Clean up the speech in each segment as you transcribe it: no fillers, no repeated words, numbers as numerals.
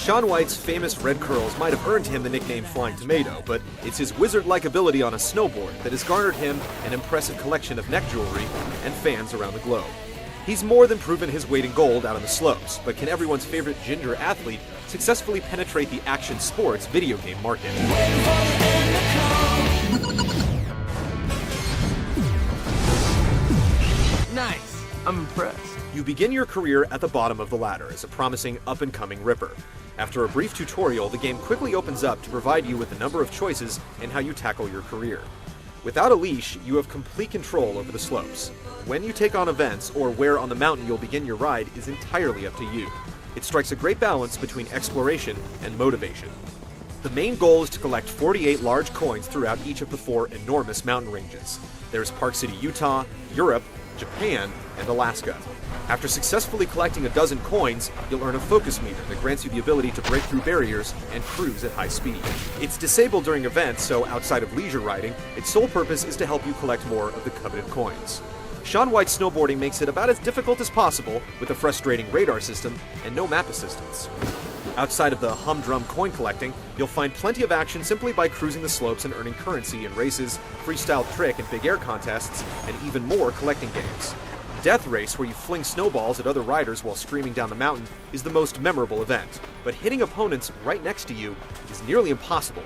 Shaun White's famous red curls might have earned him the nickname Flying Tomato, but it's his wizard-like ability on a snowboard that has garnered him an impressive collection of neck jewelry and fans around the globe. He's more than proven his weight in gold out on the slopes, but can everyone's favorite ginger athlete successfully penetrate the action sports video game market? Nice. I'm impressed. You begin your career at the bottom of the ladder as a promising up-and-coming ripper. After a brief tutorial, the game quickly opens up to provide you with a number of choices in how you tackle your career. Without a leash, you have complete control over the slopes. When you take on events, or where on the mountain you'll begin your ride, is entirely up to you. It strikes a great balance between exploration and motivation. The main goal is to collect 48 large coins throughout each of the 4 enormous mountain ranges. There's Park City, Utah, Europe, Japan, and Alaska. After successfully collecting a dozen coins, you'll earn a focus meter that grants you the ability to break through barriers and cruise at high speed. It's disabled during events, so outside of leisure riding, its sole purpose is to help you collect more of the coveted coins. Shaun White Snowboarding makes it about as difficult as possible with a frustrating radar system and no map assistance. Outside of the humdrum coin collecting, you'll find plenty of action simply by cruising the slopes and earning currency in races, freestyle trick and big air contests, and even more collecting games. Death Race, where you fling snowballs at other riders while screaming down the mountain, is the most memorable event, but hitting opponents right next to you is nearly impossible.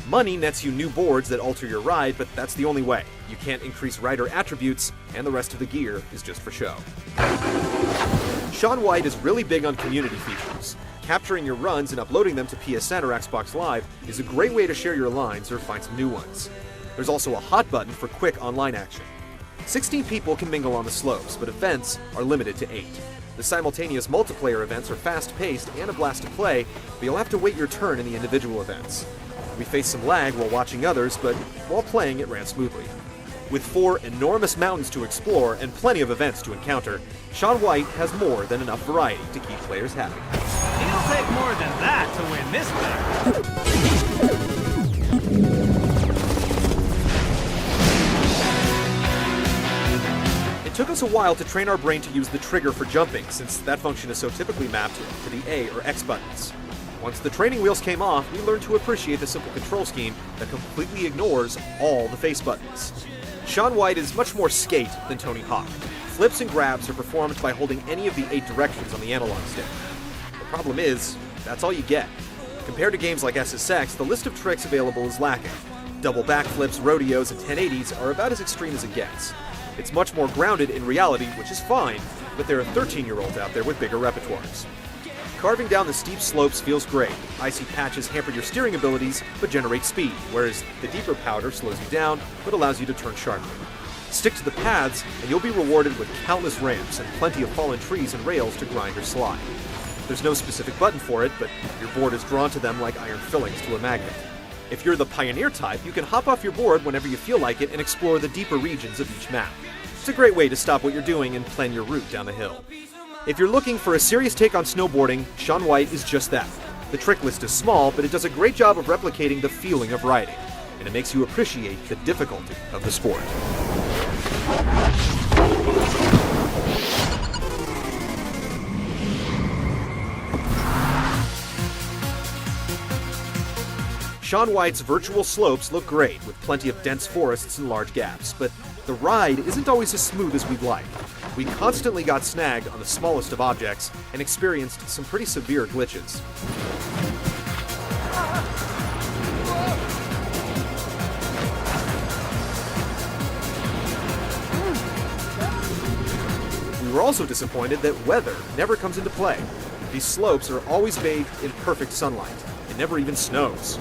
Money nets you new boards that alter your ride, but that's the only way. You can't increase rider attributes, and the rest of the gear is just for show. Shaun White is really big on community features. Capturing your runs and uploading them to PSN or Xbox Live is a great way to share your lines or find some new ones. There's also a hot button for quick online action. 16 people can mingle on the slopes, but events are limited to 8. The simultaneous multiplayer events are fast-paced and a blast to play, but you'll have to wait your turn in the individual events. We faced some lag while watching others, but while playing it ran smoothly. With 4 enormous mountains to explore and plenty of events to encounter, Shaun White has more than enough variety to keep players happy. It'll take more than that to win this thing. It took us a while to train our brain to use the trigger for jumping, since that function is so typically mapped to the A or X buttons. Once the training wheels came off, we learned to appreciate the simple control scheme that completely ignores all the face buttons. Shaun White is much more skate than Tony Hawk. Flips and grabs are performed by holding any of the 8 directions on the analog stick. The problem is, that's all you get. Compared to games like SSX, the list of tricks available is lacking. Double backflips, rodeos, and 1080s are about as extreme as it gets. It's much more grounded in reality, which is fine, but there are 13-year-olds out there with bigger repertoires. Carving down the steep slopes feels great. Icy patches hamper your steering abilities, but generate speed, whereas the deeper powder slows you down, but allows you to turn sharply. Stick to the paths, and you'll be rewarded with countless ramps and plenty of fallen trees and rails to grind or slide. There's no specific button for it, but your board is drawn to them like iron fillings to a magnet. If you're the pioneer type, you can hop off your board whenever you feel like it and explore the deeper regions of each map. It's a great way to stop what you're doing and plan your route down the hill. If you're looking for a serious take on snowboarding, Shaun White is just that. The trick list is small, but it does a great job of replicating the feeling of riding, and it makes you appreciate the difficulty of the sport. Shaun White's virtual slopes look great, with plenty of dense forests and large gaps, but the ride isn't always as smooth as we'd like. We constantly got snagged on the smallest of objects and experienced some pretty severe glitches. We were also disappointed that weather never comes into play. These slopes are always bathed in perfect sunlight. It never even snows.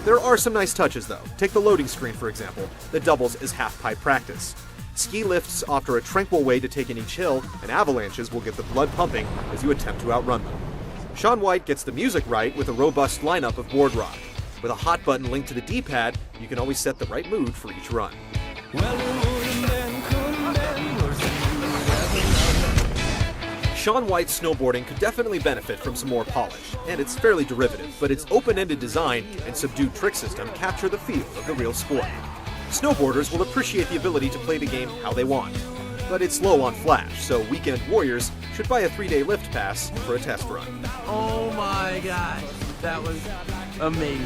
There are some nice touches though. Take the loading screen for example, that doubles as half-pipe practice. Ski lifts offer a tranquil way to take in each hill, and avalanches will get the blood pumping as you attempt to outrun them. Shaun White gets the music right with a robust lineup of board rock. With a hot button linked to the D-pad, you can always set the right mood for each run. Shaun White Snowboarding could definitely benefit from some more polish, and it's fairly derivative, but its open-ended design and subdued trick system capture the feel of the real sport. Snowboarders will appreciate the ability to play the game how they want. but it's low on Flash, so weekend warriors should buy a 3-day lift pass for a test run. Oh my gosh, that was amazing.